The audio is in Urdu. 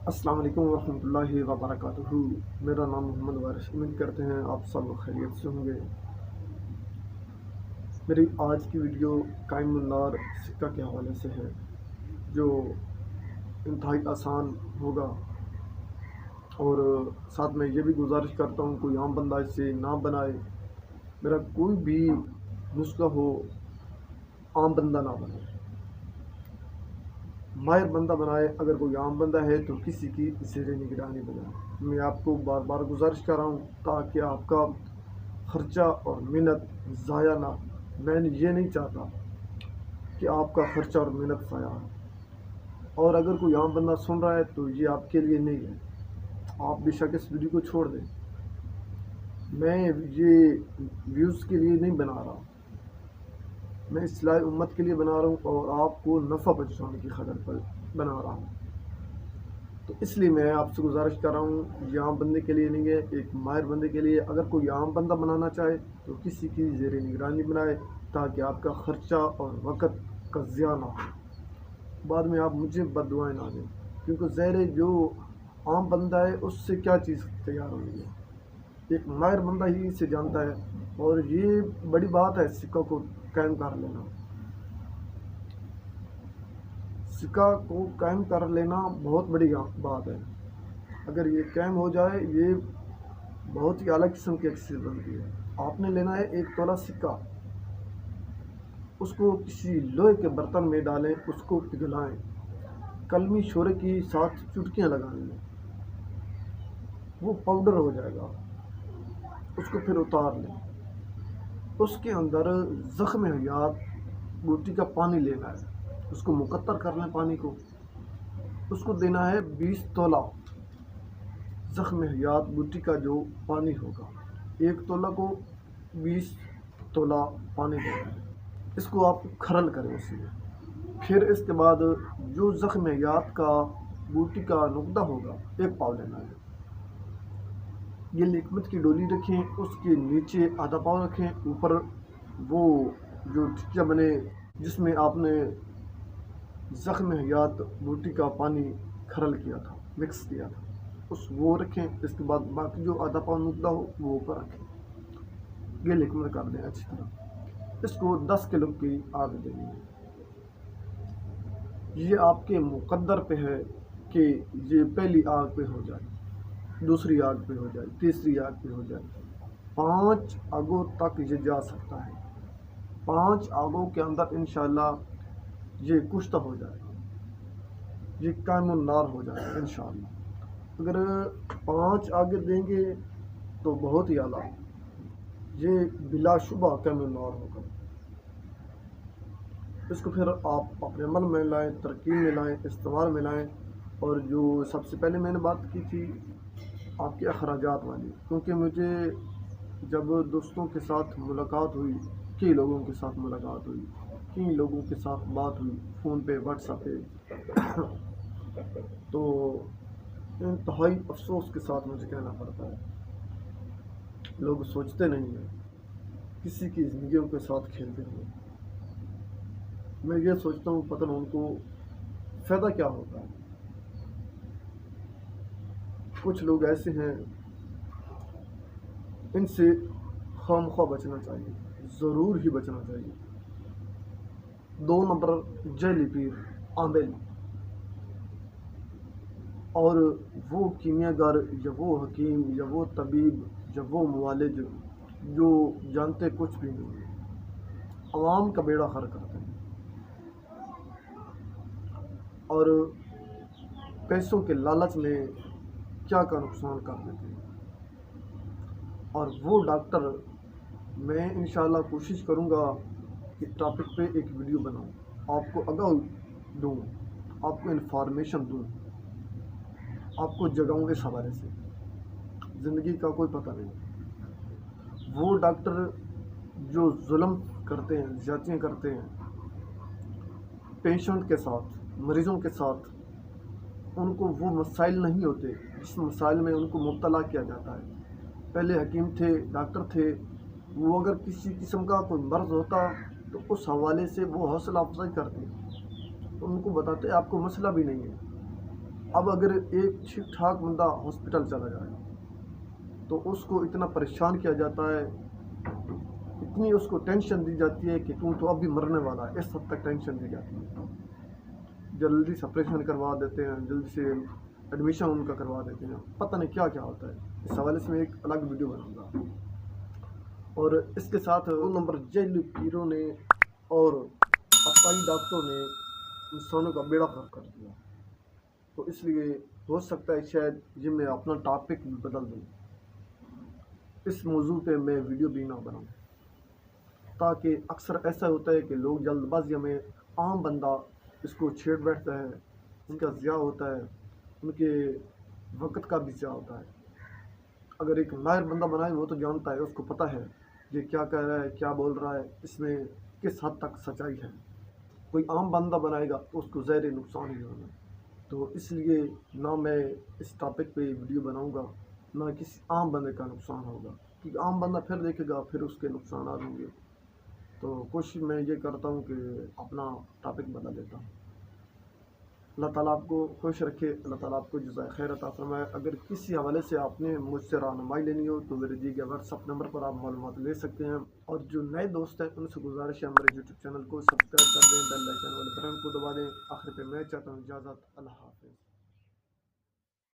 السلام علیکم ورحمۃ اللہ وبرکاتہ۔ میرا نام محمد وارث، امید کرتے ہیں آپ سب خیریت سے ہوں گے۔ میری آج کی ویڈیو قائم النار سکہ کے حوالے سے ہے، جو انتہائی آسان ہوگا، اور ساتھ میں یہ بھی گزارش کرتا ہوں کوئی عام بندہ اس سے نہ بنائے۔ میرا کوئی بھی نسخہ ہو عام بندہ نہ بنائے، ماہر بندہ بنائے۔ اگر کوئی عام بندہ ہے تو کسی کی زیر نگرانی بنائے۔ میں آپ کو بار بار گزارش کر رہا ہوں تاکہ آپ کا خرچہ اور محنت ضائع نہ ہو۔ میں یہ نہیں چاہتا کہ آپ کا خرچہ اور محنت ضائع ہو، اور اگر کوئی عام بندہ سن رہا ہے تو یہ آپ کے لیے نہیں ہے، آپ بے شک اس ویڈیو کو چھوڑ دیں۔ میں یہ ویوز کے لیے نہیں بنا رہا، میں اصلاح امت کے لیے بنا رہا ہوں اور آپ کو نفع پہنچانے کی خاطر پر بنا رہا ہوں۔ تو اس لیے میں آپ سے گزارش کر رہا ہوں، یہ عام بندے کے لیے نہیں ہے، ایک ماہر بندے کے لیے۔ اگر کوئی عام بندہ بنانا چاہے تو کسی کی زیر نگرانی بنائے تاکہ آپ کا خرچہ اور وقت کا ضیاع نہ ہو، بعد میں آپ مجھے بد دعائیں نہ دیں، کیونکہ ظاہر جو عام بندہ ہے اس سے کیا چیز تیار ہوئی ہے، ایک ماہر بندہ ہی اسے جانتا ہے، اور یہ بڑی بات ہے سکہ کو قائم کر لینا۔ سکہ کو قائم کر لینا بہت بڑی بات ہے۔ اگر یہ قائم ہو جائے، یہ بہت ہی اعلیٰ قسم کی چیز بنتی ہے۔ آپ نے لینا ہے 1 تولہ سکہ، اس کو کسی لوہے کے برتن میں ڈالیں، اس کو پگھلائیں، کلمی شورے کی 7 چٹکیاں لگانی ہیں، وہ پاؤڈر ہو جائے گا۔ اس کو پھر اتار لیں، اس کے اندر زخم حیات بوٹی کا پانی لینا ہے، اس کو مقطر کر لیں پانی کو، اس کو دینا ہے 20 تولہ زخم حیات بوٹی کا جو پانی ہوگا۔ 1 تولہ کو 20 تولہ پانی دینا ہے، اس کو آپ کھرل کریں اسی میں۔ پھر اس کے بعد جو زخم حیات کا بوٹی کا نقطہ ہوگا 1 پاؤ لینا ہے۔ یہ لکمت کی ڈولی رکھیں، اس کے نیچے آدھا پاؤ رکھیں، اوپر وہ جو ٹکیا بنے جس میں آپ نے زخم حیات بوٹی کا پانی کھرل کیا تھا، مکس کیا تھا، وہ رکھیں۔ اس کے بعد باقی جو آدھا پاؤ نقطہ ہو وہ اوپر رکھیں، یہ لکمت کر دیں اچھی طرح۔ اس کو 10 کلو کی آگ دینی ہے۔ یہ آپ کے مقدر پہ ہے کہ یہ پہلی آگ پہ ہو جائے، دوسری آگ پہ ہو جائے، تیسری آگ پہ ہو جائے، 5 آگوں تک یہ جا سکتا ہے۔ 5 آگوں کے اندر انشاءاللہ یہ کشتہ ہو جائے گا، یہ قائم النار ہو جائے گا انشاءاللہ۔ اگر 5 آگے دیں گے تو بہت ہی اعلیٰ، یہ بلا شبہ قائم النار ہوگا۔ اس کو پھر آپ اپنے عمل میں لائیں، ترکیب میں لائیں، استعمال میں لائیں۔ اور جو سب سے پہلے میں نے بات کی تھی آپ کے اخراجات والی، کیونکہ مجھے جب دوستوں کے ساتھ ملاقات ہوئی، کئی لوگوں کے ساتھ ملاقات ہوئی، کئی لوگوں کے ساتھ بات ہوئی فون پہ، واٹس ایپ پہ، تو انتہائی افسوس کے ساتھ مجھے کہنا پڑتا ہے، لوگ سوچتے نہیں ہیں کسی کی زندگیوں کے ساتھ کھیلتے ہوئے۔ میں یہ سوچتا ہوں پتہ ان کو فائدہ کیا ہوتا ہے۔ کچھ لوگ ایسے ہیں، ان سے خواہ بچنا چاہیے، ضرور ہی بچنا چاہیے۔ 2 نمبر جیلی پیر، آمبل، اور وہ کیمیا گر یا وہ حکیم یا وہ طبیب یا وہ معالج جو جانتے کچھ بھی نہیں، عوام کا بیڑا غرق کرتے ہیں اور پیسوں کے لالچ میں کیا نقصان کر دیتے ہیں۔ اور وہ ڈاکٹر، میں انشاءاللہ کوشش کروں گا کہ ٹاپک پہ ایک ویڈیو بناؤں، آپ کو آگاہ دوں، آپ کو انفارمیشن دوں، آپ کو جگاؤں اس حوالے سے۔ زندگی کا کوئی پتہ نہیں، وہ ڈاکٹر جو ظلم کرتے ہیں، زیادتیاں کرتے ہیں پیشنٹ کے ساتھ، مریضوں کے ساتھ، ان کو وہ مسائل نہیں ہوتے جس مسائل میں ان کو مبتلا کیا جاتا ہے۔ پہلے حکیم تھے، ڈاکٹر تھے، وہ اگر کسی قسم کا کوئی مرض ہوتا تو اس حوالے سے وہ حوصلہ افزائی کرتے، ان کو بتاتے آپ کو مسئلہ بھی نہیں ہے، اب اگر ایک ٹھیک ٹھاک بندہ ہاسپٹل چلا جائے تو اس کو اتنا پریشان کیا جاتا ہے، اتنی اس کو ٹینشن دی جاتی ہے کہ تو اب بھی مرنے والا ہے، اس حد تک ٹینشن دی جاتی ہے۔ جلدی سے آپریشن کروا دیتے ہیں، جلدی سے ایڈمیشن ان کا کروا دیتے ہیں، پتہ نہیں کیا کیا ہوتا ہے۔ اس حوالے سے میں ایک الگ ویڈیو بناؤں گا۔ اور اس کے ساتھ 2 نمبر جیلی پیروں نے اور عطائی ڈاکٹروں نے انسانوں کا بیڑا غرق کر دیا، تو اس لیے ہو سکتا ہے شاید یہ میں اپنا ٹاپک بھی بدل دوں، اس موضوع پہ میں ویڈیو بھی نہ بناؤں، تاکہ اکثر ایسا ہوتا ہے کہ لوگ جلد بازی میں عام بندہ اس کو چھیڑ بیٹھتا ہے، ان کا ضیاع ہوتا ہے، ان کے وقت کا بھی ضیاع ہوتا ہے۔ اگر ایک ماہر بندہ بنائے وہ تو جانتا ہے، اس کو پتہ ہے یہ کیا کہہ رہا ہے، کیا بول رہا ہے، اس میں کس حد تک سچائی ہے۔ کوئی عام بندہ بنائے گا تو اس کو ظاہر نقصان ہی ہوگا، تو اس لیے نہ میں اس ٹاپک پہ ویڈیو بناؤں گا، نہ کسی عام بندے کا نقصان ہوگا، کیونکہ عام بندہ پھر دیکھے گا، پھر اس کے نقصانات ہوں گے۔ تو کوشش میں یہ کرتا ہوں کہ اپنا ٹاپک بدل دیتا ہوں۔ اللہ تعالیٰ آپ کو خوش رکھے، اللہ تعالیٰ آپ کو جزائے خیر عطا فرمائے۔ اگر کسی حوالے سے آپ نے مجھ سے رہنمائی لینی ہو تو میرے دیے گئے واٹس ایپ نمبر پر آپ معلومات لے سکتے ہیں، اور جو نئے دوست ہیں ان سے گزارش ہے ہمارے یوٹیوب چینل کو سبسکرائب کر دیں، بیل آئیکن والے بٹن کو دبا دیں۔ آخر پہ میں چاہتا ہوں اجازت، اللہ حافظ۔